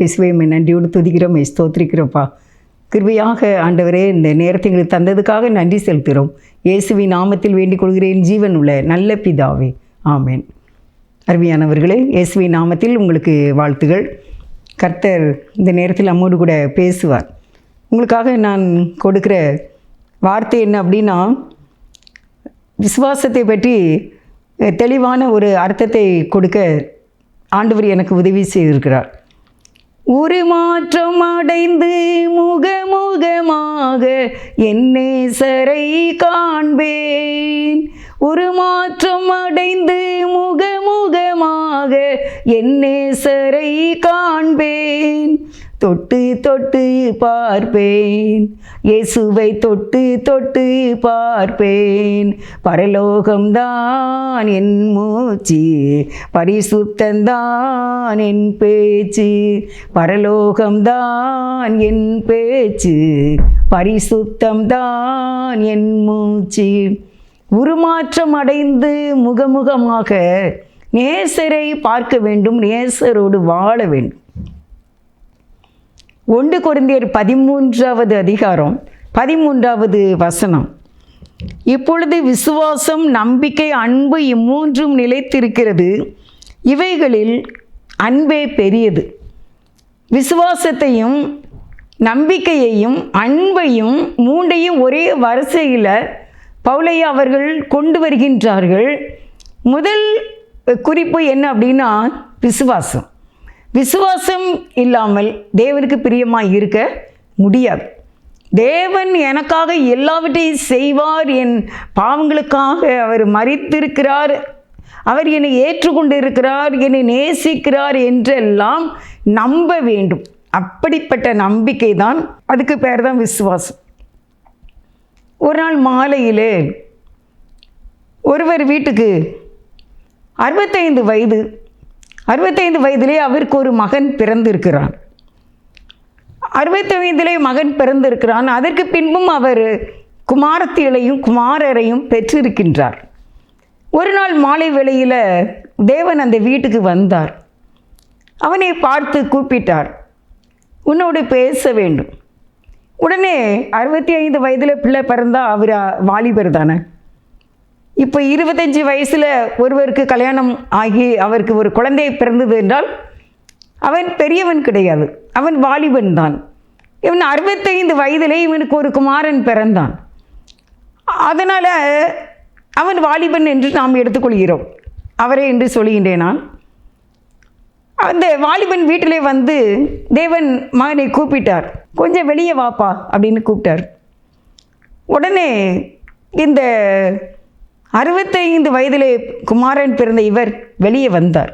இயேசுவே நன்றியோடு துதிக்கிறோம், ஸ்தோத்திரிக்கிறோப்பா. கிருபையாக ஆண்டவரே இந்த நேரத்தை எங்களுக்கு தந்ததுக்காக நன்றி செலுத்துகிறோம். இயேசுவின் நாமத்தில் வேண்டிக் கொள்கிறேன், ஜீவன் உள்ள நல்ல பிதாவே, ஆமேன். அருமையானவர்களே, இயேசுவின் நாமத்தில் உங்களுக்கு வாழ்த்துகள். கர்த்தர் இந்த நேரத்தில் நம்மோடு கூட பேசுவார். உங்களுக்காக நான் கொடுக்குற வார்த்தை என்ன அப்படின்னா, விசுவாசத்தை பற்றி தெளிவான ஒரு அர்த்தத்தை கொடுக்க ஆண்டவர் எனக்கு உதவி செய்திருக்கிறார். ஒரு மாற்றம் அடைந்து முகமுகமாக என் நேசரை காண்பேன். ஒரு மாற்றம் அடைந்து முகமுகமாக என் நேசரை காண்பேன். தொட்டு தொட்டு பார்ப்பேன், இயேசுவை தொட்டு தொட்டு பார்ப்பேன். பரலோகம்தான் என் மூச்சு, பரிசுத்தந்தான் என் பேச்சு. பரலோகம்தான் என் பேச்சு, பரிசுத்தம்தான் என் மூச்சு. உருமாற்றம் அடைந்து முகமுகமாக நேசரை பார்க்க வேண்டும், நேசரோடு வாழ வேண்டும். 1 கொரிந்தியர் 13வது அதிகாரம் 13வது வசனம். இப்பொழுது விசுவாசம், நம்பிக்கை, அன்பு இம்மூன்றும் நிலைத்திருக்கிறது, இவைகளில் அன்பே பெரியது. விசுவாசத்தையும் நம்பிக்கையையும் அன்பையும் மூன்றையும் ஒரே வரிசையில் பவுலையா அவர்கள் கொண்டு வருகின்றார்கள். முதல் குறிப்பு என்ன அப்படின்னா, விசுவாசம். விசுவாசம் இல்லாமல் தேவனுக்கு பிரியமாக இருக்க முடியாது. தேவன் எனக்காக எல்லாவற்றையும் செய்வார், என் பாவங்களுக்காக அவர் மரித்திருக்கிறார், அவர் என்னை ஏற்றுக்கொண்டு இருக்கிறார், என்னை நேசிக்கிறார் என்றெல்லாம் நம்ப வேண்டும். அப்படிப்பட்ட நம்பிக்கை தான், அதுக்கு பேர் தான் விசுவாசம். ஒரு நாள் மாலையிலே ஒருவர் வீட்டுக்கு 65 வயதிலே அவருக்கு ஒரு மகன் பிறந்திருக்கிறான். 65 மகன் பிறந்திருக்கிறான். அதற்கு பின்பும் அவர் குமாரத்திகளையும் குமாரரையும் பெற்றிருக்கின்றார். ஒரு நாள் மாலை வேளையில் தேவன் அந்த வீட்டுக்கு வந்தார். அவனை பார்த்து கூப்பிட்டார், உன்னோடு பேச வேண்டும். உடனே 65 வயதில் பிள்ளை பிறந்தா அவர் வாலிபர் தானே. இப்போ 25 வயசில் ஒருவருக்கு கல்யாணம் ஆகி அவருக்கு ஒரு குழந்தை பிறந்தது என்றால் அவன் பெரியவன் கிடையாது, அவன் வாலிபன் தான். இவன் 65 வயதிலே இவனுக்கு ஒரு குமாரன் பிறந்தான். அதனால் அவன் வாலிபன் என்று நாம் எடுத்துக்கொள்கிறோம், அவரே என்று சொல்லுகின்றேன் நான். அந்த வாலிபன் வீட்டிலே வந்து தேவன் மகனை கூப்பிட்டார், கொஞ்சம் வெளியே வாப்பா அப்படின்னு கூப்பிட்டார். உடனே இந்த 65 வயதிலே குமாரன் பிறந்த இவர் வெளியே வந்தார்.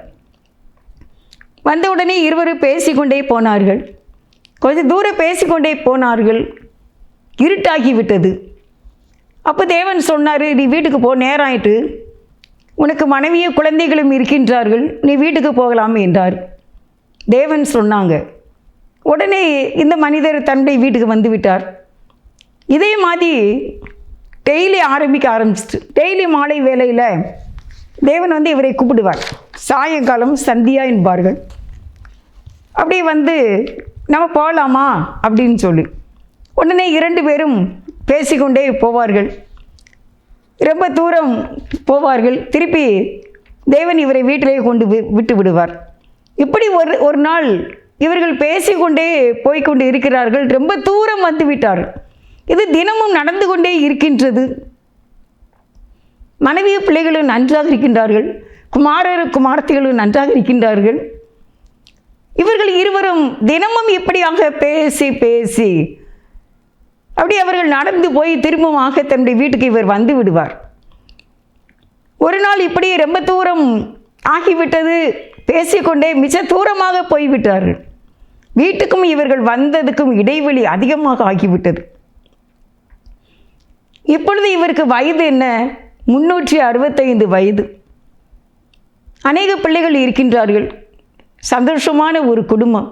வந்தவுடனே இருவரும் பேசிக்கொண்டே போனார்கள். கொஞ்சம் தூரம் பேசிக்கொண்டே போனார்கள். இருட்டாகிவிட்டது. அப்போ தேவன் சொன்னார், நீ வீட்டுக்கு போ, நேரம் ஆயிட்டு, உனக்கு மனைவியும் குழந்தைகளும் இருக்கின்றார்கள், நீ வீட்டுக்கு போகலாம் என்றார். தேவன் சொன்னாங்க. உடனே இந்த மனிதர் தன்னுடைய வீட்டுக்கு வந்து விட்டார். இதே மாதிரி டெய்லி ஆரம்பிச்சிட்டு, டெய்லி மாலை வேளையில் தேவன் வந்து இவரை கூப்பிடுவார். சாயங்காலம் சந்தியா என்பார்கள். அப்படியே வந்து நம்ம போகலாமா அப்படின்னு சொல்லி உடனே 2 பேரும் பேசிக்கொண்டே போவார்கள். ரொம்ப தூரம் போவார்கள். திருப்பி தேவன் இவரை வீட்டிலே கொண்டு விட்டு விடுவார். இப்படி ஒரு நாள் இவர்கள் பேசிக்கொண்டே போய்கொண்டு இருக்கிறார்கள். ரொம்ப தூரம் வந்து விட்டார்கள். இது தினமும் நடந்து கொண்டே இருக்கின்றது. மனைவி பிள்ளைகளும் நன்றாக இருக்கின்றார்கள், குமாரத்திகளும் நன்றாக இருக்கின்றார்கள். இவர்கள் இருவரும் தினமும் இப்படியாக பேசி அப்படி அவர்கள் நடந்து போய் திரும்பமாக தன்னுடைய வீட்டுக்கு இவர் வந்து விடுவார். ஒரு நாள் இப்படி ரொம்ப தூரம் ஆகிவிட்டது, பேசிக்கொண்டே மிக தூரமாக போய்விட்டார்கள். வீட்டுக்கும் இவர்கள் வந்ததுக்கும் இடைவெளி அதிகமாக ஆகிவிட்டது. இப்பொழுது இவருக்கு வயது என்ன? 365 வயது. அநேக பிள்ளைகள் இருக்கின்றார்கள், சந்தோஷமான ஒரு குடும்பம்.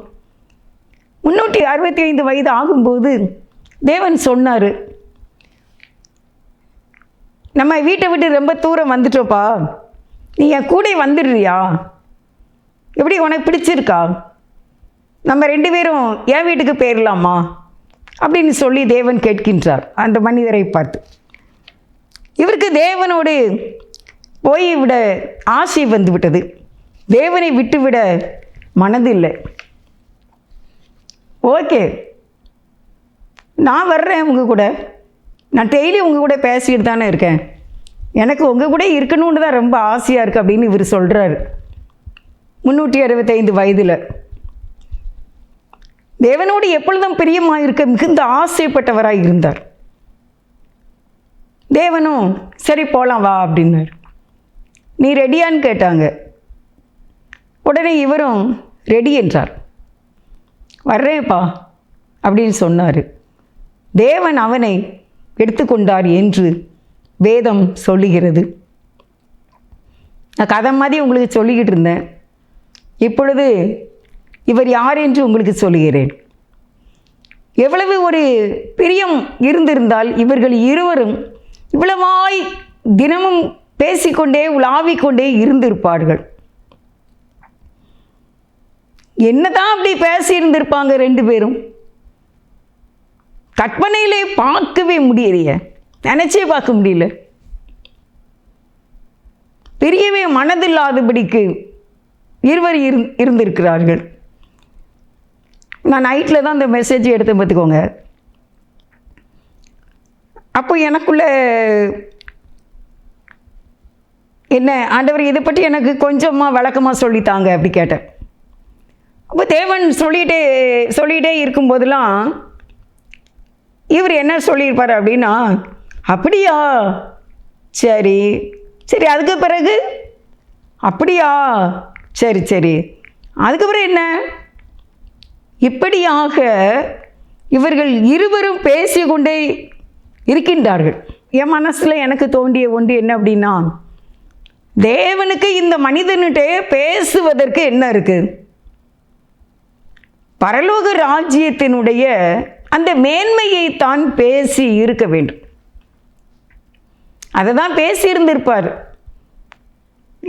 365 வயது ஆகும்போது தேவன் சொன்னார், நம்ம வீட்டை விட்டு ரொம்ப தூரம் வந்துட்டோப்பா, நீ என் கூட வந்துடுறியா? எப்படி, உனக்கு பிடிச்சிருக்கா? நம்ம 2 பேரும் என் வீட்டுக்கு போயிடலாமா அப்படின்னு சொல்லி தேவன் கேட்கின்றார் அந்த மனிதரை பார்த்து. இவருக்கு தேவனோடு போய்விட ஆசை வந்து விட்டது. தேவனை விட்டுவிட மனதில்லை. ஓகே, நான் வர்றேன் உங்கள் கூட, நான் டெய்லி உங்கள் கூட பேசிக்கிட்டு தானே இருக்கேன், எனக்கு உங்கள் கூட இருக்கணும்னு தான் ரொம்ப ஆசையாக இருக்குது அப்படின்னு இவர் சொல்கிறாரு. 365 வயதில் தேவனோடு எப்பொழுதும் பிரியமாக இருக்க மிகுந்த ஆசைப்பட்டவராக இருந்தார். தேவனும் சரி போகலாம் வா அப்படின்னார். நீ ரெடியான்னு கேட்டாங்க. உடனே இவரும் ரெடி என்றார். வர்றேன்ப்பா அப்படின்னு சொன்னார். தேவன் அவனை எடுத்துக்கொண்டார் என்று வேதம் சொல்லுகிறது. நான் கதை மாதிரி உங்களுக்கு சொல்லிக்கிட்டு இருந்தேன். இப்பொழுது இவர் யார் என்று உங்களுக்கு சொல்லுகிறேன். எவ்வளவு ஒரு பிரியம் இருந்திருந்தால் இவர்கள் இருவரும் இவ்வளவாய் தினமும் பேசிக்கொண்டே உலாவிக்கொண்டே இருந்திருப்பார்கள். என்னதான் அப்படி பேசியிருந்திருப்பாங்க 2 பேரும். கற்பனையிலே பார்க்கவே முடியலையே, நினைச்சே பார்க்க முடியல. பெரியவே மனதில்லாதபடிக்கு இருவர் இருந்திருக்கிறார்கள். நான் நைட்டில் தான் இந்த மெசேஜ் எடுத்து பார்த்துக்கோங்க. அப்போ எனக்குள்ள என்ன ஆண்டவர் இதை பற்றி எனக்கு கொஞ்சமாக விளக்கமாக சொல்லித்தாங்க அப்படி கேட்டேன். அப்போ தேவன் சொல்லிகிட்டே இருக்கும்போதெல்லாம் இவர் என்ன சொல்லியிருப்பார் அப்படின்னா, அப்படியா, சரி சரி, அதுக்கு பிறகு அப்படியா, சரி சரி, அதுக்கப்புறம் என்ன, இப்படியாக இவர்கள் இருவரும் பேசிக்கொண்டே இருக்கின்றார்கள். என் மனசில் எனக்கு தோன்றிய ஒன்று என்ன அப்படின்னா, தேவனுக்கு இந்த மனிதன்கிட்டே பேசுவதற்கு என்ன இருக்குது? பரலோக ராஜ்யத்தினுடைய அந்த மேன்மையை தான் பேசி இருக்க வேண்டும். அதை தான் பேசியிருந்திருப்பார்.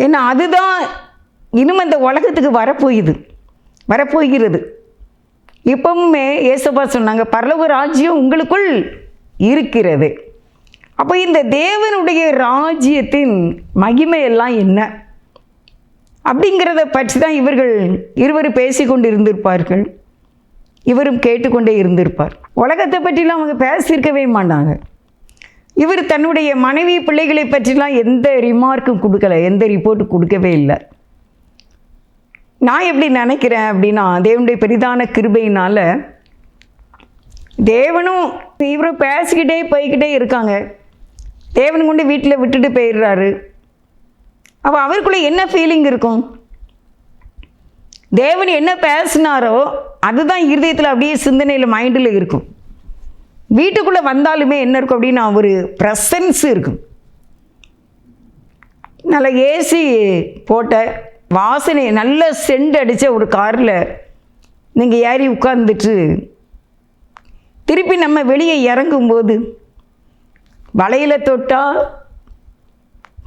ஏன்னா அதுதான் இன்னும் அந்த உலகத்துக்கு வரப்போகிறது. இப்பவுமே ஏசப்பா சொன்னாங்க, பரலோக ராஜ்யம் உங்களுக்குள் இருக்கிறது. அப்போ இந்த தேவனுடைய ராஜ்யத்தின் மகிமையெல்லாம் என்ன அப்படிங்கிறத பற்றி தான் இவர்கள் இருவரும் பேசிக்கொண்டு இருந்திருப்பார்கள். இவரும் கேட்டுக்கொண்டே இருந்திருப்பார். உலகத்தை பற்றிலாம் அவங்க பேசியிருக்கவே மாட்டாங்க. இவர் தன்னுடைய மனைவி பிள்ளைகளை பற்றிலாம் எந்த ரிமார்க்கும் கொடுக்கல, எந்த ரிப்போர்ட்டும் கொடுக்கவே இல்லை. நான் எப்படி நினைக்கிறேன் அப்படின்னா, தேவனுடைய பெரிதான கிருபையினால் தேவனும் இவரும் பேசிக்கிட்டே போய்கிட்டே இருக்காங்க. தேவன் கொண்டு வீட்டில் விட்டுட்டு போயிடுறாரு. அப்போ அவருக்குள்ளே என்ன ஃபீலிங் இருக்கும்? தேவன் என்ன பேசினாரோ அதுதான் இருதயத்தில் அப்படியே சிந்தனையில் மைண்டில் இருக்கும். வீட்டுக்குள்ளே வந்தாலுமே என்ன இருக்கும் அப்படின்னா, ஒரு ப்ரெசன்ஸ் இருக்கும். நல்ல ஏசி போட்ட வாசனை நல்ல சென்ட் அடித்த ஒரு காரில் நீங்கள் ஏறி உட்கார்ந்துட்டு திருப்பி நம்ம வெளியே இறங்கும்போது வலையில் தொட்டால்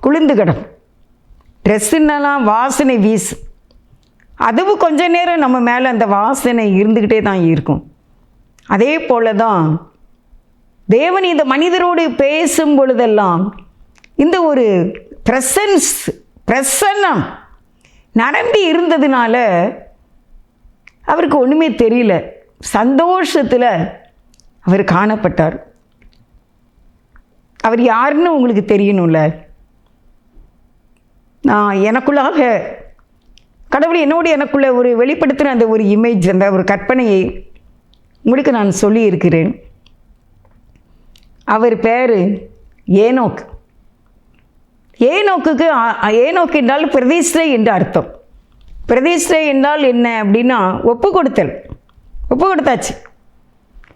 குளிர்ந்து கிடக்கும். ட்ரெஸ்ஸுன்னெல்லாம் வாசனை வீசு. அதுவும் கொஞ்ச நேரம் நம்ம மேலே அந்த வாசனை இருந்துக்கிட்டே தான் இருக்கும். அதே போல தான் தேவன் இந்த மனிதரோடு பேசும் பொழுதெல்லாம் இந்த ஒரு பிரசன்னம் நிரம்பி இருந்ததுனால அவருக்கு ஒன்றுமே தெரியல. சந்தோஷத்தில் அவர் காணப்பட்டார். அவர் யாருன்னு உங்களுக்கு தெரியணும்ல. நான் எனக்குள்ளாக கடவுள் எனக்குள்ள ஒரு வெளிப்படுத்தின அந்த ஒரு இமேஜ், அந்த ஒரு கற்பனையை உங்களுக்கு நான் சொல்லியிருக்கிறேன். அவர் பேர் ஏனோக். ஏனோக்கு என்றால் பிரதிஷ்டை என்று அர்த்தம். பிரதிஷ்டை என்றால் என்ன அப்படின்னா, ஒப்பு கொடுத்தாச்சு,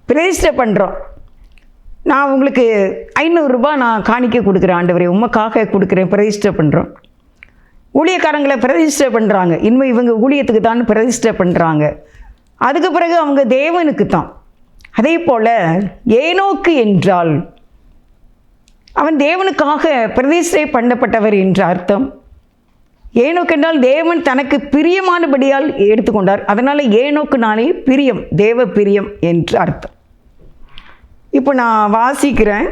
பிரதிஷ்டை பண்ணுறோம். நான் உங்களுக்கு 500 ரூபாய் நான் காணிக்க கொடுக்குறேன், ஆண்டவரே உமக்காக கொடுக்குறேன், பிரதிஷ்டை பண்ணுறோம். ஊழியக்காரங்களை பிரதிஷ்டை பண்ணுறாங்க. இனிமேல் இவங்க ஊழியத்துக்கு தான் பிரதிஷ்டை பண்ணுறாங்க. அதுக்கு பிறகு அவங்க தேவனுக்கு தான். அதே போல் ஏனோக்கு என்றால் அவன் தேவனுக்காக பிரதிஷ்டை பண்ணப்பட்டவர் என்ற அர்த்தம். ஏனோக்கு என்றால் தேவன் தனக்கு பிரியமானபடியால் எடுத்துக்கொண்டார். அதனால் ஏனோக்குனாலே பிரியம், தேவ பிரியம் என்று அர்த்தம். இப்போ நான் வாசிக்கிறேன்.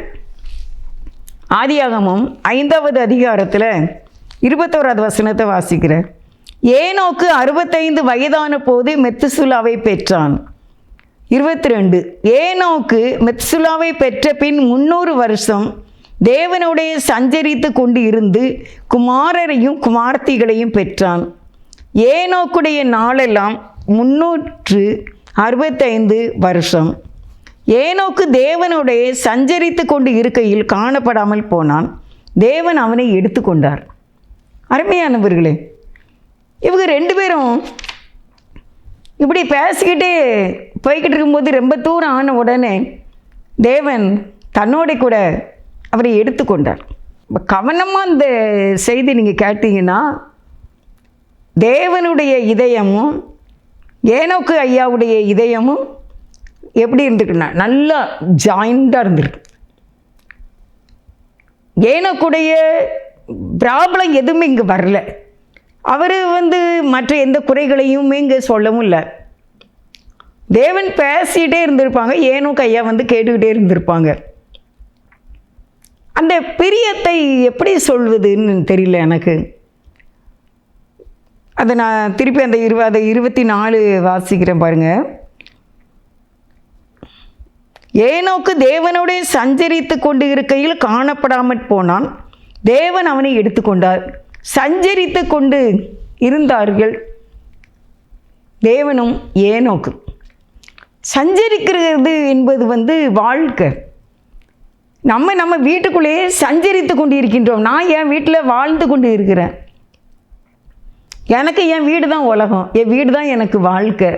ஆதியாகமம் 5வது அதிகாரத்தில் 21வது வசனத்தை வாசிக்கிறேன். ஏனோக்கு 65 வயதான போது மெத்துசுலாவை பெற்றான். 22 ஏனோக்கு மெத்துசுலாவை பெற்ற பின் 300 வருஷம் தேவனுடைய சஞ்சரித்து கொண்டு இருந்து குமாரரையும் குமார்த்திகளையும் பெற்றான். ஏனோக்குடைய நாளெல்லாம் 365 வருஷம். ஏனோக்கு தேவனுடைய சஞ்சரித்து கொண்டு இருக்கையில் காணப்படாமல் போனான். தேவன் அவனை எடுத்துக்கொண்டார். அருமையானவர்களே, இவங்க 2 பேரும் இப்படி பேசிக்கிட்டே போய்கிட்டு இருக்கும்போது ரொம்ப தூரம் ஆன உடனே தேவன் தன்னோட கூட அவரை எடுத்துக்கொண்டார். கவனமாக இந்த செய்தி நீங்கள் கேட்டீங்கன்னா, தேவனுடைய இதயமும் ஏனோக்கு ஐயாவுடைய இதயமும் எப்படி இருந்துக்குன்னா நல்லா ஜாயிண்டாக இருந்திருக்கு. ஏனோக்குடைய ப்ராப்ளம் எதுவுமே இங்கே வரல. அவர் மற்ற எந்த குறைகளையும் இங்கே சொல்லவும் இல்லை. தேவன் பேசிகிட்டே இருந்திருப்பாங்க, ஏனோக்கு ஐயா கேட்டுக்கிட்டே இருந்திருப்பாங்க. அந்த பிரியத்தை எப்படி சொல்வதுன்னு தெரியல எனக்கு. அதை நான் திருப்பி அந்த 24 வாசிக்கிறேன் பாருங்கள். ஏனோக்கு தேவனுடைய சஞ்சரித்து கொண்டு இருக்கையில் காணப்படாமற் போனான். தேவன் அவனை எடுத்துக்கொண்டார். சஞ்சரித்து கொண்டு இருந்தார்கள் தேவனும் ஏனோக்கு. சஞ்சரிக்கிறது என்பது வாழ்க்கை. நம்ம வீட்டுக்குள்ளேயே சஞ்சரித்து கொண்டு இருக்கின்றோம். நான் என் வீட்டில் வாழ்ந்து கொண்டு இருக்கிறேன். எனக்கு என் வீடு தான் உலகம், என் வீடு தான் எனக்கு வாழ்க்கை.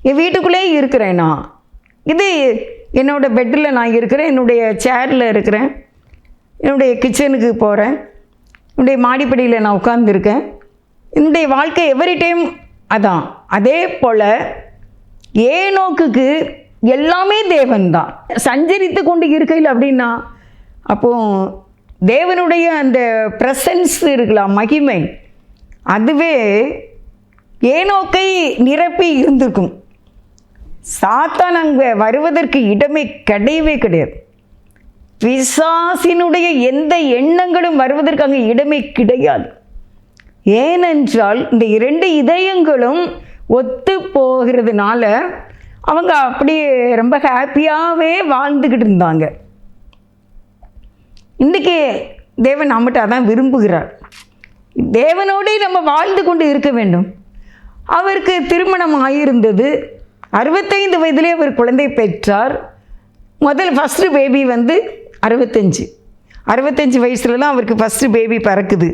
என் வீட்டுக்குள்ளேயே இருக்கிறேன். நான் இது என்னோடய பெட்டில் நான் இருக்கிறேன், என்னுடைய சேரில் இருக்கிறேன், என்னுடைய கிச்சனுக்கு போகிறேன், என்னுடைய மாடிப்படியில் நான் உட்கார்ந்துருக்கேன். என்னுடைய வாழ்க்கை எவ்ரி டைம் அதான். அதே போல் ஏனோக்குக்கு எல்லாமே தேவன்தான். சஞ்சரித்து கொண்டு இருக்கையில் அப்படின்னா அப்போது தேவனுடைய அந்த ப்ரெசன்ஸ் இருக்கலாம், மகிமை, அதுவே ஏனோக்கை நிரப்பி இருந்திருக்கும். சாத்தான் அங்கே வருவதற்கு இடமே கிடையவே கிடையாது. பிசாசினுடைய எந்த எண்ணங்களும் வருவதற்கு அங்கே இடமே கிடையாது. ஏனென்றால் இந்த 2 இதயங்களும் ஒத்து போகிறதுனால அவங்க அப்படியே ரொம்ப ஹாப்பியாகவே வாழ்ந்துக்கிட்டு இருந்தாங்க. இன்றைக்கி தேவன் நம்மகிட்ட அதான் விரும்புகிறார். தேவனோடே நம்ம வாழ்ந்து கொண்டு இருக்க வேண்டும். அவருக்கு திருமணம் ஆகியிருந்தது. 65 வயதிலே அவர் குழந்தை பெற்றார். ஃபஸ்ட்டு பேபி 65 வயசில் தான் அவருக்கு ஃபஸ்ட்டு பேபி பிறக்குது.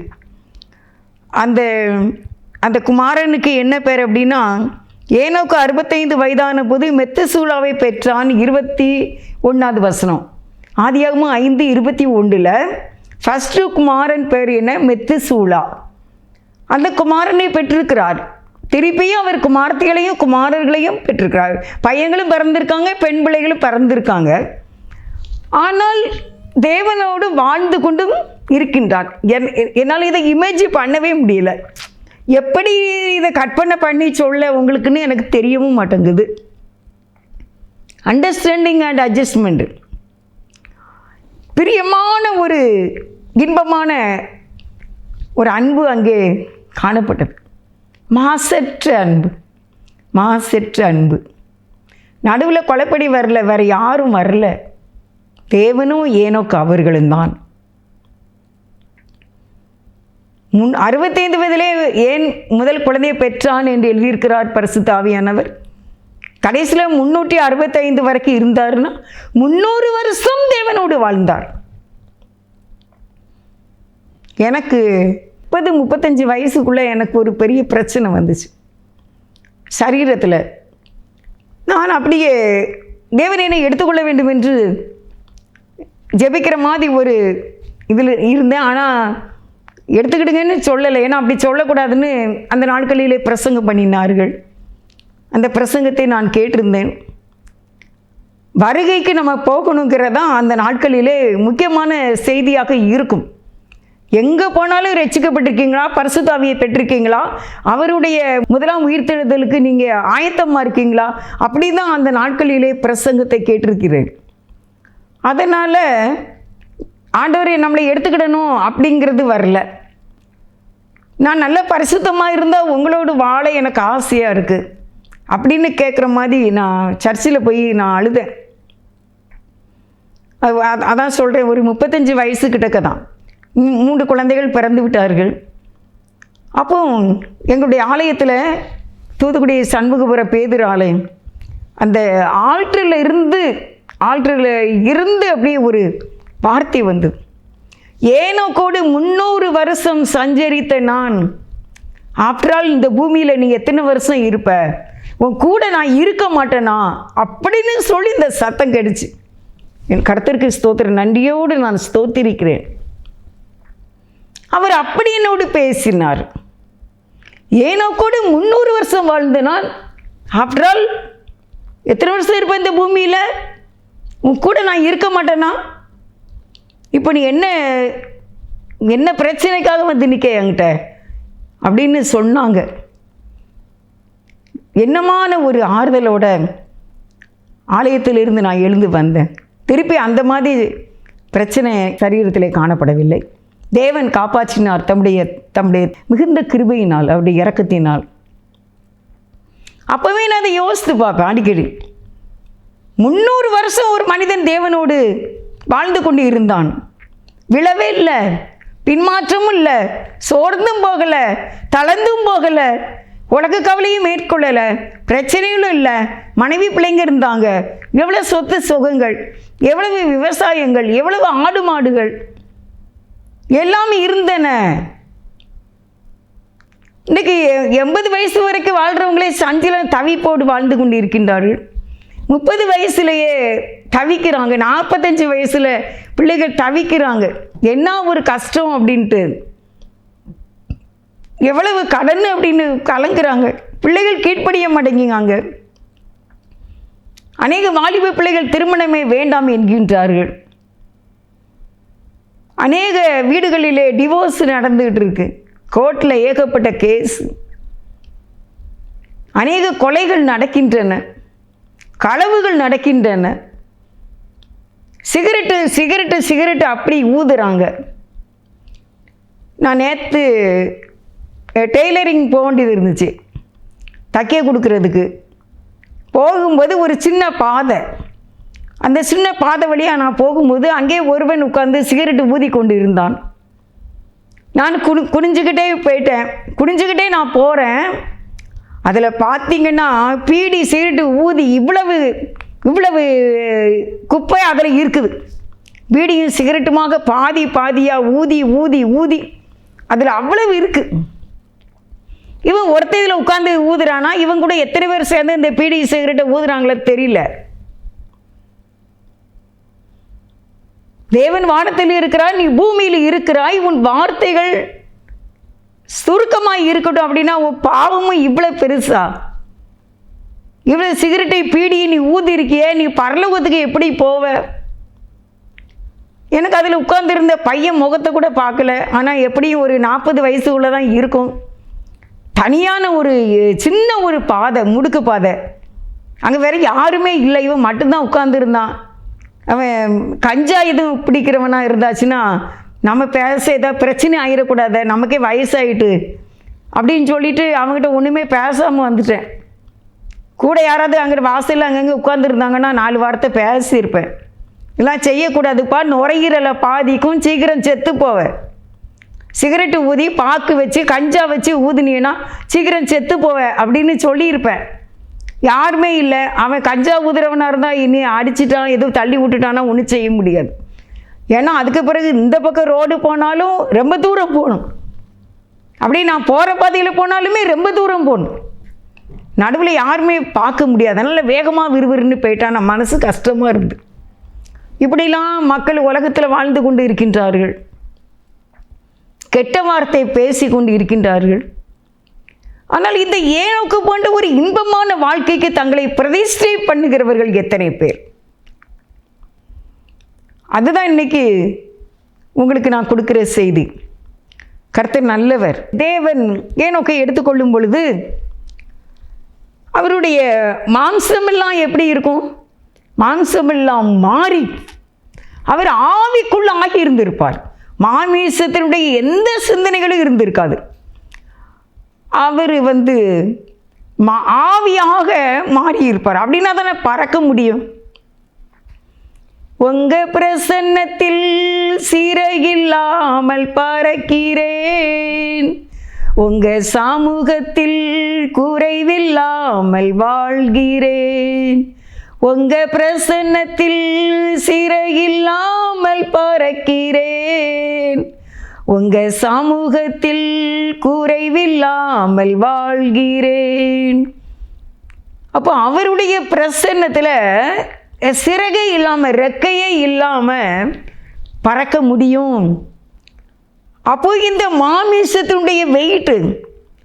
அந்த குமாரனுக்கு என்ன பேர் அப்படின்னா, ஏனோக்கு 65 வயதான போது மெத்துசூலாவை பெற்றான். 21வது வசனம். ஆதியாகமம் 5:21 ஃபஸ்ட்டு குமாரன் பேர் என்ன? மெத்துசூலா. அந்த குமாரனை பெற்றிருக்கிறார். திருப்பியும் அவர் குமார்த்திகளையும் குமாரர்களையும் பெற்றிருக்கிறார். பையங்களும் பிறந்திருக்காங்க, பெண் பிள்ளைகளும் பிறந்திருக்காங்க. ஆனால் தேவனோடு வாழ்ந்து கொண்டும் இருக்கின்றார். என்னால் இதை இமேஜ் பண்ணவே முடியல. எப்படி இதை கற்பனை பண்ணி சொல்ல உங்களுக்குன்னு எனக்கு தெரியவும் மாட்டேங்குது. Understanding and adjustment. பிரியமான ஒரு இன்பமான ஒரு அன்பு அங்கே காணப்பட்டது. மாசற்ற அன்பு, மாசற்ற அன்பு. நடுவில் கொலைப்படி வரல, வேறு யாரும் வரல. தேவனும் ஏனோக்கு அவர்களும் தான். 65 வயதிலே ஏன் முதல் குழந்தையை பெற்றான் என்று எழுதியிருக்கிறார் பரிசுத்த ஆவியானவர். கடைசியில் 365 வரைக்கும் இருந்தாருன்னா 300 வருஷம் தேவனோடு வாழ்ந்தார். எனக்கு 30-35 வயசுக்குள்ளே எனக்கு ஒரு பெரிய பிரச்சனை வந்துச்சு சரீரத்தில். நான் அப்படியே தேவன் என்னை எடுத்துக்கொள்ள வேண்டும் என்று ஜெபிக்கிற மாதிரி ஒரு இதில் இருந்தேன். ஆனால் எடுத்துக்கிடுங்கன்னு சொல்லலை. ஏன்னா அப்படி சொல்லக்கூடாதுன்னு அந்த நாட்களிலே பிரசங்கம் பண்ணினார்கள். அந்த பிரசங்கத்தை நான் கேட்டிருந்தேன். வருகைக்கு நம்ம போகணுங்கிறதான் அந்த நாட்களிலே முக்கியமான செய்தியாக இருக்கும். எங்கே போனாலும் ரட்சிக்கப்பட்டிருக்கீங்களா? பரிசுத்த ஆவியை பெற்றிருக்கீங்களா? அவருடைய முதலாம் உயிர்த்தெழுதலுக்கு நீங்கள் ஆயத்தமாக இருக்கீங்களா? அப்படி தான் அந்த நாட்களிலே பிரசங்கத்தை கேட்டிருக்கிறேன். அதனால் ஆண்டவரை நம்மளை எடுத்துக்கிடணும் அப்படிங்கிறது வரல. நான் நல்ல பரிசுத்தமாக இருந்தால் உங்களோடு வாழ எனக்கு ஆசையாக இருக்குது அப்படின்னு கேட்குற மாதிரி நான் சர்ச்சில் போய் நான் அழுதேன். அதான் சொல்கிறேன், ஒரு 35 வயசு கிட்டக்க தான் 3 குழந்தைகள் பிறந்து விட்டார்கள். அப்போ எங்களுடைய ஆலயத்தில் தூத்துக்குடி சண்முகபுர பேதுரு ஆலயம், அந்த ஆல்டரில் இருந்து அப்படியே ஒரு வார்த்தை வந்து, ஏனோக்கோடு 300 வருஷம் சஞ்சரித்த நான், ஆஃப்டர் ஆல் இந்த பூமியில் நீ எத்தனை வருஷம் இருப்ப, உன் கூட நான் இருக்க மாட்டேனா அப்படின்னு சொல்லி இந்த சத்தம் கிடைச்சு. என் கர்த்தருக்கு ஸ்தோத்திரம், நன்றியோடு நான் ஸ்தோத்திரிக்கிறேன். அவர் அப்படி என்னோடு பேசினார். ஏனோக்கோடு 300 வருஷம் வாழ்ந்த நான், ஆஃப்டர் ஆல் எத்தனை வருஷம் இருப்பேன் இந்த பூமியில், உன் கூட நான் இருக்க மாட்டேனா? இப்போ நீ என்ன பிரச்சனைக்காக வந்து நிற்க என்கிட்ட அப்படின்னு சொன்னாங்க. என்னமான ஒரு ஆறுதலோட ஆலயத்திலிருந்து நான் எழுந்து வந்தேன். திருப்பி அந்த மாதிரி பிரச்சனை சரீரத்திலே காணப்படவில்லை. தேவன் காப்பாற்றினார் தம்முடைய மிகுந்த கிருபையினால், அவருடைய இரக்கத்தினால். அப்போவே நான் அதை யோசித்து பார்ப்பேன் அடிக்கடி. 300 வருஷம் ஒரு மனிதன் தேவனோடு வாழ்ந்து கொண்டு இருந்தான், விழவே இல்லை, பின்மாற்றமும் இல்லை, சோர்ந்தும் போகலை, தளர்ந்தும் போகலை, உலக கவலையும் மேற்கொள்ளலை, பிரச்சனைகளும் இல்லை, மனைவி பிள்ளைங்க இருந்தாங்க, எவ்வளோ சொத்து சுகங்கள், எவ்வளவு விவசாயங்கள், எவ்வளவு ஆடு மாடுகள் எல்லாமே இருந்தன. இன்றைக்கி 80 வயசு வரைக்கும் வாழ்கிறவங்களே சஞ்சலம் தவிப்போடு வாழ்ந்து கொண்டு இருக்கின்றார்கள். 30 வயசுலேயே தவிக்கிறாங்க, 45 வயசில் பிள்ளைகள் தவிக்கிறாங்க. என்ன ஒரு கஷ்டம் அப்படின்ட்டு, எவ்வளவு கடன் அப்படின்னு கலங்குறாங்க. பிள்ளைகள் கீழ்ப்படிய மாட்டேங்கிறாங்க. அநேக வாலிப பிள்ளைகள் திருமணமே வேண்டாம் என்கின்றார்கள். அநேக வீடுகளிலே டிவோர்ஸ் நடந்துகிட்டு இருக்கு, கோர்ட்டில் ஏகப்பட்ட கேஸ். அநேக கொலைகள் நடக்கின்றன, களவுகள் நடக்கின்றன. சிகரெட்டு அப்படி ஊதுறாங்க. நான் நேற்று டெய்லரிங் போக வேண்டியது இருந்துச்சு, தைக்க கொடுக்கறதுக்கு. போகும்போது ஒரு சின்ன பாதை, அந்த சின்ன பாதை வழியாக நான் போகும்போது அங்கே ஒருவன் உட்கார்ந்து சிகரெட்டு ஊதி கொண்டு இருந்தான். நான் குனிஞ்சுக்கிட்டே போயிட்டேன். குனிஞ்சுக்கிட்டே நான் போகிறேன். அதில் பார்த்தீங்கன்னா பீடி சிகரெட்டு ஊதி இவ்வளவு குப்பை அதில் இருக்குது. பீடியும் சிகரெட்டுமாக பாதியாக ஊதி அதில் அவ்வளவு இருக்குது. இவன் ஒருத்தர் இதில் உட்காந்து ஊதுறானா, இவன் கூட எத்தனை பேர் சேர்ந்து இந்த பீடி சிகரெட்டை ஊதுறாங்களோ தெரியல. தேவன் வானத்தில் இருக்கிறாய், நீ பூமியில் இருக்கிறாய், உன் வார்த்தைகள் சுருக்கமாக இருக்கட்டும் அப்படின்னா உன் பாவமும் இவ்வளோ பெருசா? இவ்வளோ சிகரெட்டை பீடியை நீ ஊதி இருக்கியே, நீ பரலோகத்துக்கு எப்படி போவ? எனக்கு அதில் உட்கார்ந்துருந்த பையன் முகத்தை கூட பார்க்கல. ஆனால் எப்படியும் ஒரு 40 வயசு உள்ளதான் இருக்கும். தனியான ஒரு சின்ன ஒரு பாதை, முடுக்கு பாதை. அங்கே வேற யாருமே இல்லை, இவன் மட்டும்தான் உட்கார்ந்துருந்தான். அவன் கஞ்சா எதுவும் பிடிக்கிறவனா இருந்தாச்சுன்னா நம்ம பேச ஏதாவது பிரச்சனை ஆகிடக்கூடாது, நமக்கே வயசாகிட்டு அப்படின்னு சொல்லிட்டு அவங்ககிட்ட ஒன்றுமே பேசாமல் வந்துட்டேன். கூட யாராவது அங்கே வாசலில் அங்கங்கே உட்காந்துருந்தாங்கன்னா 4 வார்த்தை பேசியிருப்பேன். இதெல்லாம் செய்யக்கூடாதுப்பா, நுரையீரலை பாதிக்கும், சீக்கிரம் செத்து போவேன். சிகரெட்டு ஊதி பாக்கு வச்சு கஞ்சா வச்சு ஊதுனீன்னா சீக்கிரம் செத்து போவேன் அப்படின்னு சொல்லியிருப்பேன். யாருமே இல்லை. அவன் கஞ்சா ஊதுறவனாக இருந்தால் இனி அடிச்சிட்டான், எதுவும் தள்ளி விட்டுட்டானா ஒன்றும் செய்ய முடியாது. ஏன்னா அதுக்கு பிறகு இந்த பக்கம் ரோடு போனாலும் ரொம்ப தூரம் போகணும், அப்படி நான் போகிற பாதையில் போனாலுமே ரொம்ப தூரம் போகணும். நடுவில் யாருமே பார்க்க முடியாது. அதனால் வேகமாக விறுவிறுன்னு போயிட்டான். நம்ம மனசு கஷ்டமாக இருக்குது. இப்படிலாம் மக்கள் உலகத்தில் வாழ்ந்து கொண்டு இருக்கின்றார்கள், கெட்ட வார்த்தை பேசி கொண்டு இருக்கின்றார்கள். ஆனால் இந்த ஏனோக்கு போன்ற ஒரு இன்பமான வாழ்க்கைக்கு தங்களை பிரதிஷ்டை பண்ணுகிறவர்கள் எத்தனை பேர்? அதுதான் இன்னைக்கு உங்களுக்கு நான் கொடுக்குற செய்தி. கர்த்தர் நல்லவர். தேவன் ஏனோக்கை எடுத்துக்கொள்ளும் பொழுது அவருடைய மாம்சமெல்லாம் எப்படி இருக்கும்? மாம்சமெல்லாம் மாறி அவர் ஆவிக்குள்ளாகி இருந்திருப்பார். மாமிசத்தினுடைய எந்த சிந்தனைகளும் இருந்திருக்காது. அவர் ஆவியாக மாறியிருப்பார். அப்படின்னா தானே பறக்க முடியும். உங்க பிரசன்னத்தில் சிறகில்லாமல் பறக்கிறேன், உங்க சமூகத்தில் குறைவில்லாமல் வாழ்கிறேன், உங்க பிரசன்னத்தில் சிறகில்லாமல் பறக்கிறேன், உங்க சமூகத்தில் குறைவில்லாமல் வாழ்கிறேன். அப்போ அவருடைய பிரசன்னத்தில் சிறகே இல்லாமல், ரெக்கையே இல்லாமல் பறக்க முடியும். அப்போ இந்த மாமிசத்தினுடைய வெயிட்டு,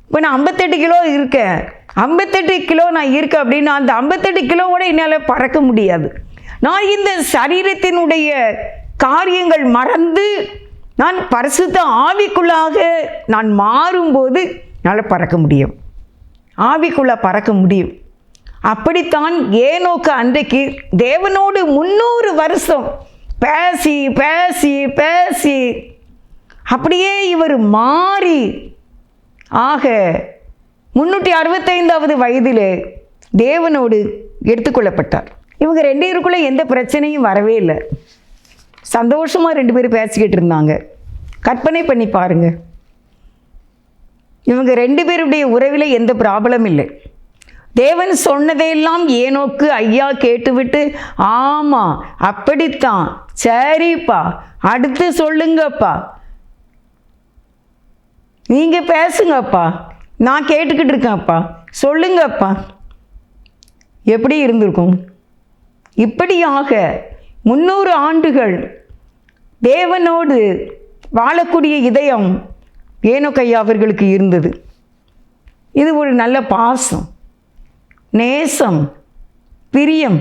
இப்போ நான் 58 கிலோ இருக்கேன், 58 கிலோ நான் இருக்கேன் அப்படின்னா அந்த 58 கிலோவோட என்னால் பறக்க முடியாது. நான் இந்த சரீரத்தினுடைய காரியங்கள் மறந்து நான் பரிசுத்த ஆவிக்குள்ளாக நான் மாறும்போது என்னால் பறக்க முடியும், ஆவிக்குள்ளே பறக்க முடியும். அப்படித்தான் ஏனோக்கு அன்றைக்கு தேவனோடு 300 வருஷம் பேசி பேசி பேசி அப்படியே இவர் மாறி ஆக 365வது வயதில் தேவனோடு எடுத்துக்கொள்ளப்பட்டார். இவங்க 2 பேருக்குள்ளே எந்த பிரச்சனையும் வரவே இல்லை. சந்தோஷமாக 2 பேரும் பேசிக்கிட்டு இருந்தாங்க. கற்பனை பண்ணி பாருங்க, இவங்க 2 பேருடைய உறவில் எந்த ப்ராப்ளம் இல்லை. தேவன் சொன்னதையெல்லாம் ஏனோக்கு ஐயா கேட்டுவிட்டு, ஆமாம் அப்படித்தான், சரிப்பா, அடுத்து சொல்லுங்கப்பா, நீங்கள் பேசுங்கப்பா, நான் கேட்டுக்கிட்டு இருக்கேன்ப்பா, சொல்லுங்கப்பா. எப்படி இருந்திருக்கும்? இப்படியாக 300 ஆண்டுகள் தேவனோடு வாழக்கூடிய இதயம் ஏனோக்கு ஐயா அவர்களுக்கு இருந்தது. இது ஒரு நல்ல பாசம், நேசம், பிரியம்,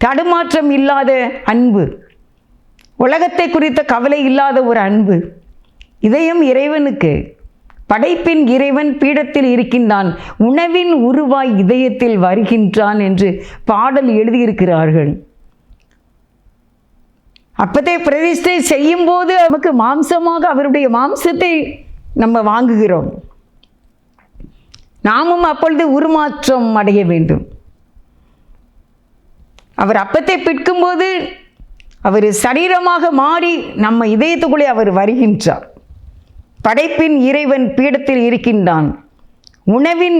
தடுமாற்றம் இல்லாத அன்பு, உலகத்தை குறித்த கவலை இல்லாத ஒரு அன்பு. இதயம் இறைவனுக்கு. படைப்பின் இறைவன் பீடத்தில் இருக்கின்றான், உணவின் உருவாய் இதயத்தில் வருகின்றான் என்று பாடல் எழுதியிருக்கிறார்கள். அப்பத்தை பிரதிஷ்டை செய்யும் போது நமக்கு மாம்சமாக அவருடைய மாம்சத்தை நம்ம வாங்குகிறோம். நாமும் அப்பொழுது உருமாற்றம் அடைய வேண்டும். அவர் அப்பத்தை பிற்கும்போது அவர் சரீரமாக மாறி நம்ம இதயத்துக்குள்ளே அவர் வருகின்றார். படைப்பின் இறைவன் பீடத்தில் இருக்கின்றான், உணவின்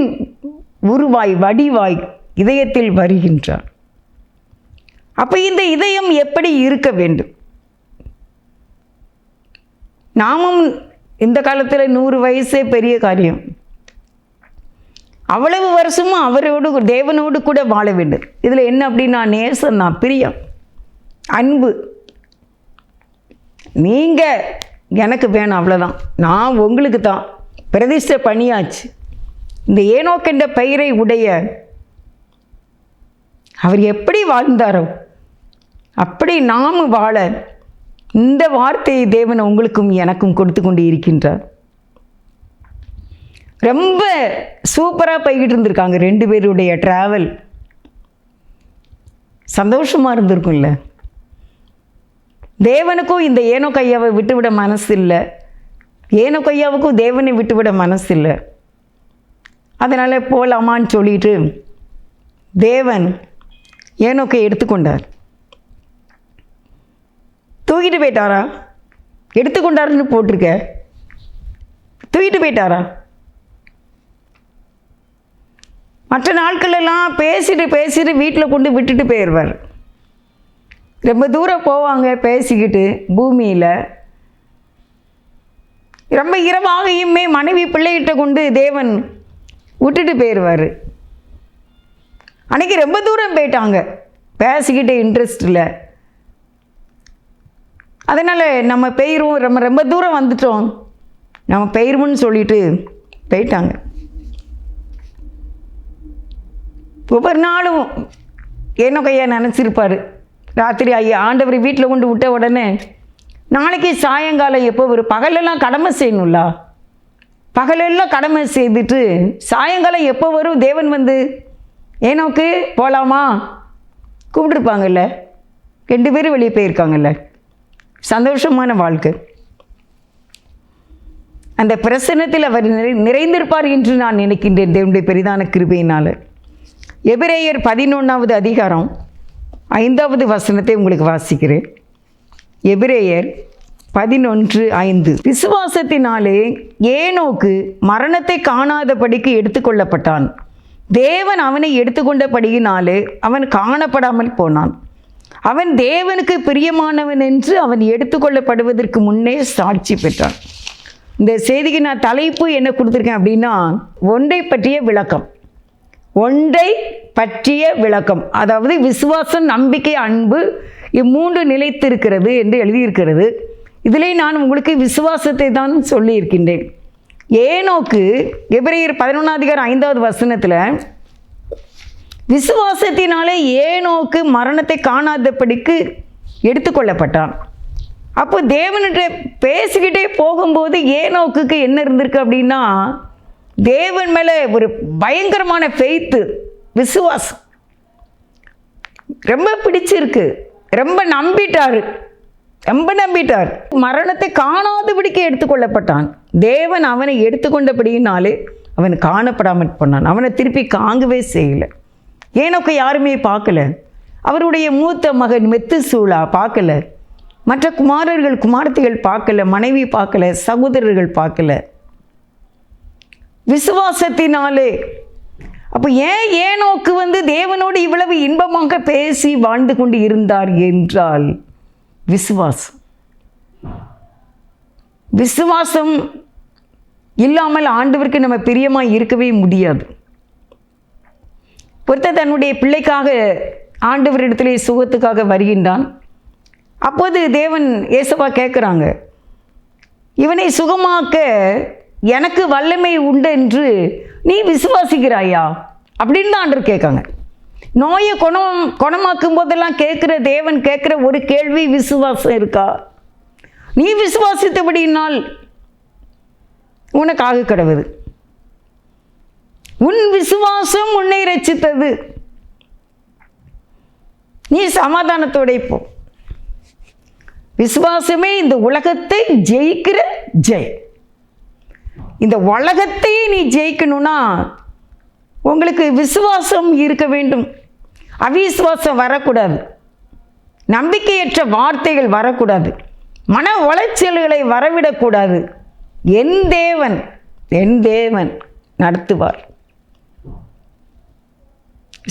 உருவாய் வடிவாய் இதயத்தில் வருகின்றான். அப்போ இந்த இதயம் எப்படி இருக்க வேண்டும்? நாமும் இந்த காலத்தில் 100 வயசே பெரிய காரியம். அவ்வளவு வருஷமும் அவரோடு தேவனோடு கூட வாழ வேண்டும். இதில் என்ன அப்படின்னா நேசம் தான், பிரியம், அன்பு. நீங்கள் எனக்கு வேணும், அவ்வளோதான், நான் உங்களுக்கு தான் பிரதிஷ்டை பண்ணியாச்சு. இந்த ஏனோக்கு என்ற பெயரை உடைய அவர் எப்படி வாழ்ந்தாரோ அப்படி நாம் வாழ இந்த வார்த்தையை தேவன் உங்களுக்கும் எனக்கும் கொடுத்து கொண்டு இருக்கின்றார். ரொம்ப சூப்பராக போய்கிட்டு இருந்திருக்காங்க 2 பேருடைய ட்ராவல். சந்தோஷமாக இருந்திருக்கும்ல. தேவனுக்கும் இந்த ஏனோக்கு ஐயாவை விட்டுவிட மனசு இல்லை, ஏனோக்கு ஐயாவுக்கும் தேவனை விட்டுவிட மனசு இல்லை. அதனால் போகலாமான்னு சொல்லிட்டு தேவன் ஏனோக்கை எடுத்துக்கொண்டார். தூக்கிட்டு போயிட்டாரா? எடுத்துக்கொண்டாருன்னு போட்டிருக்க, தூக்கிட்டு போயிட்டாரா? மற்ற நாட்களெல்லாம் பேசிட்டு வீட்டில் கொண்டு விட்டுட்டு போயிடுவார். ரொம்ப தூரம் போவாங்க பேசிக்கிட்டு பூமியில். ரொம்ப இரவாகையுமே மனைவி பிள்ளைகிட்ட கொண்டு தேவன் விட்டுட்டு போயிடுவார். அன்றைக்கி ரொம்ப தூரம் போயிட்டாங்க பேசிக்கிட்டு, இன்ட்ரெஸ்ட் இல்லை. அதனால் நம்ம போயிடுவோம், ரொம்ப தூரம் வந்துட்டோம், நம்ம போயிடுவோம்னு சொல்லிட்டு போயிட்டாங்க. ஒவ்வொரு நாளும் ஏனோக்கு ஐயா நினச்சிருப்பார், ராத்திரி ஐயா ஆண்டவர் வீட்டில் கொண்டு விட்ட உடனே நாளைக்கு சாயங்காலம் எப்போ வரும்? பகலெல்லாம் கடமை செய்யணும்ல. பகலெல்லாம் கடமை செய்துட்டு சாயங்காலம் எப்போ வரும் தேவன் வந்து? ஏனோக்கு போகலாமா கூப்பிட்டுருப்பாங்கல்ல. 2 பேரும் வெளியே போயிருக்காங்கல்ல. சந்தோஷமான வாழ்க்கை. அந்த பிரசன்னத்தில் அவர் நிறைந்திருப்பார் என்று நான் நினைக்கின்றேன் தேவனுடைய பெரிதான கிருபையினால். எபிரேயர் 11வது அதிகாரம் 5வது வசனத்தை உங்களுக்கு வாசிக்கிறேன். எபிரேயர் 11:5. விசுவாசத்தினாலே ஏனோக்கு மரணத்தை காணாதபடிக்கு எடுத்துக்கொள்ளப்பட்டான். தேவன் அவனை எடுத்துக்கொண்டபடியினாலே அவன் காணப்படாமல் போனான். அவன் தேவனுக்கு பிரியமானவன் என்று அவன் எடுத்துக்கொள்ளப்படுவதற்கு முன்னே சாட்சி பெற்றான். இந்த செய்திக்கு நான் தலைப்பு என்ன கொடுத்துருக்கேன் அப்படின்னா, ஒன்றை பற்றிய விளக்கம். ஒன்றை பற்றிய விளக்கம், அதாவது விசுவாசம், நம்பிக்கை, அன்பு, 3 நிலைத்திருக்கிறது என்று எழுதியிருக்கிறது. இதிலே நான் உங்களுக்கு விசுவாசத்தை தான் சொல்லியிருக்கின்றேன். ஏனோக்கு எபிரேயர் 11 அதிகாரம் 5வது வசனத்தில் விசுவாசத்தினாலே ஏனோக்கு மரணத்தை காணாதபடிக்கு எடுத்துக்கொள்ளப்பட்டான். அப்போ தேவன்கிட்ட பேசிக்கிட்டே போகும்போது ஏனோக்குக்கு என்ன இருந்திருக்கு அப்படின்னா, தேவன் மேலே ஒரு பயங்கரமான ஃபெய்த்து, விசுவாசம் ரொம்ப பிடிச்சிருக்கு. ரொம்ப நம்பிட்டார். மரணத்தை காணாதபடிக்கு எடுத்துக்கொள்ளப்பட்டான். தேவன் அவனை எடுத்துக்கொண்டபடியினாலே அவன் காணப்படாமல் போனான். அவனை திருப்பி காங்கவே செய்யலை. ஏனோக்கு யாருமே பார்க்கல. அவருடைய மூத்த மகன் மெத்துசூலா பார்க்கல. மற்ற குமாரர்கள் குமாரத்திகள் பார்க்கல. மனைவி பார்க்கல. சகோதரர்கள் பார்க்கல. விசுவாசத்தினாலே. அப்போ ஏனோக்கு வந்து தேவனோடு இவ்வளவு இன்பமாக பேசி வாழ்ந்து கொண்டு இருந்தார் என்றால் விசுவாசம். விசுவாசம் இல்லாமல் ஆண்டவருக்கு நம்ம பிரியமாக இருக்கவே முடியாது. ஒருத்தர் தன்னுடைய பிள்ளைக்காக ஆண்டவரிடத்திலே சுகத்துக்காக வருகின்றான். அப்போது தேவன் ஏசப்பா கேட்குறாங்க, இவனை சுகமாக்க எனக்கு வல்லமை உண்டு என்று நீ விசுவாசிக்கிறாயா அப்படின்னு தான் ஆண்டவர் கேட்காங்க. நோயை குணமாக்கும் போதெல்லாம் கேட்குற தேவன் கேட்குற ஒரு கேள்வி, விசுவாசம் இருக்கா? நீ விசுவாசித்தபடியினால் உனக்காக கடவுது. உன் விசுவாசம் உன்னை ரட்சித்தது. நீ சமாதானத்தோட போ. விசுவாசமே இந்த உலகத்தை ஜெயிக்கிற ஜெயம். இந்த உலகத்தை நீ ஜெயிக்கணும்னா உங்களுக்கு விசுவாசம் இருக்க வேண்டும். அவிசுவாசம் வரக்கூடாது. நம்பிக்கையற்ற வார்த்தைகள் வரக்கூடாது. மன உளைச்சல்களை வரவிடக்கூடாது. என் தேவன் நடத்துவார்.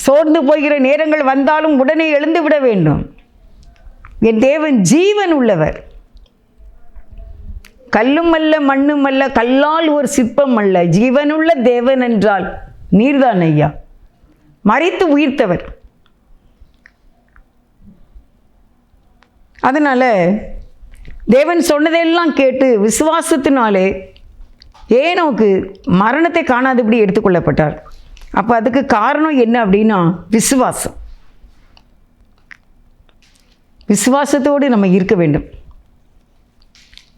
சோர்ந்து போகிற நேரங்கள் வந்தாலும் உடனே எழுந்து விட வேண்டும். என் தேவன் ஜீவன் உள்ளவர். கல்லும் அல்ல, மண்ணும் அல்ல, கல்லால் ஒரு சிற்பம் அல்ல, ஜீவனுள்ள தேவன் என்றால் நீர்தான் ஐயா. மரித்து உயிர்த்தவர். அதனால் தேவன் சொன்னதெல்லாம் கேட்டு விசுவாசத்தினாலே ஏனோக்கு மரணத்தை காணாதபடி எடுத்துக்கொள்ளப்பட்டார். அப்போ அதுக்கு காரணம் என்ன அப்படின்னா விசுவாசம். விசுவாசத்தோடு நம்ம இருக்க வேண்டும்.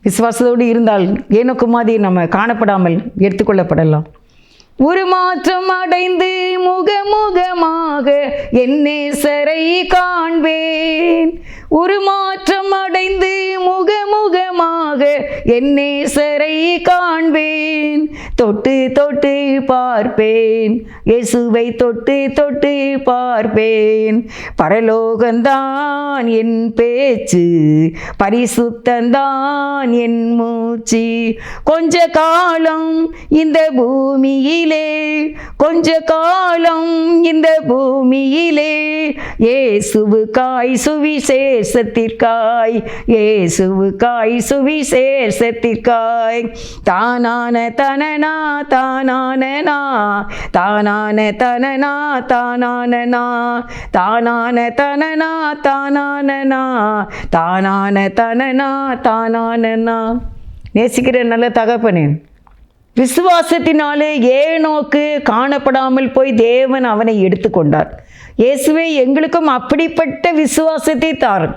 விசுவாசத்தோடு இருந்தால் ஏனோக்கு மாதிரி நம்ம காணப்படாமல் எடுத்துக்கொள்ளப்படலாம். ஒரு மாற்றம் அடைந்து முகமுகமாக என் நேசரை காண்பேன். ஒரு மாற்றம் அடைந்து முகமுகமாக என் நேசரை காண்பேன். தொட்டு தொட்டு பார்ப்பேன், இயேசுவை தொட்டு தொட்டு பார்ப்பேன். பரலோகந்தான் என் பேச்சு, பரிசுத்தந்தான் என் மூச்சு. கொஞ்ச காலம் இந்த பூமியிலே, கொஞ்ச காலம் இந்த பூமியிலே, இயேசுவுக்காய் சுவிசேஷத்திற்காய், இயேசுவுக்காய் சுவிசேஷத்திற்காய். தானான தனனா தானானனா, தானான தனனா தானானனா, தானான தனனா தானானனா, தானான தனனா தானானனா. நேசிக்கிற நல்ல தகப்பனே, விசுவாசத்தினாலே ஏனோக்கு காணப்படாமல் போய் தேவன் அவனை எடுத்துக்கொண்டார். இயேசுவே எங்களுக்கும் அப்படிப்பட்ட விசுவாசத்தை தாரும்.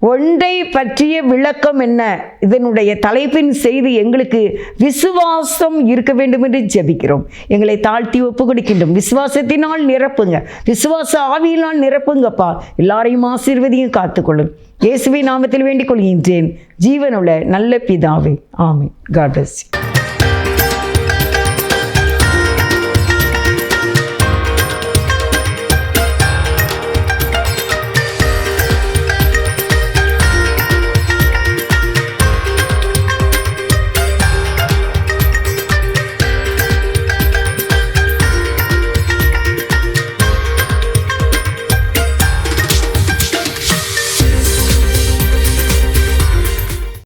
ஒன்றை பற்றிய விளக்கம் என்ன? இதனுடைய தலைப்பின் செய்தி எங்களுக்கு விசுவாசம் இருக்க வேண்டும் என்று ஜெபிக்கிறோம். எங்களை தாழ்த்தி ஒப்பு கொடுக்கின்றோம். விசுவாசத்தினால் நிரப்புங்க, விசுவாச ஆவியினால் நிரப்புங்கப்பா. எல்லாரையும் ஆசீர்வதியும் காத்துக்கொள்ளும். இயேசுவின் நாமத்தில் வேண்டிக் கொள்கின்றேன் ஜீவனுள்ள நல்ல பிதாவே, ஆமென். God bless you.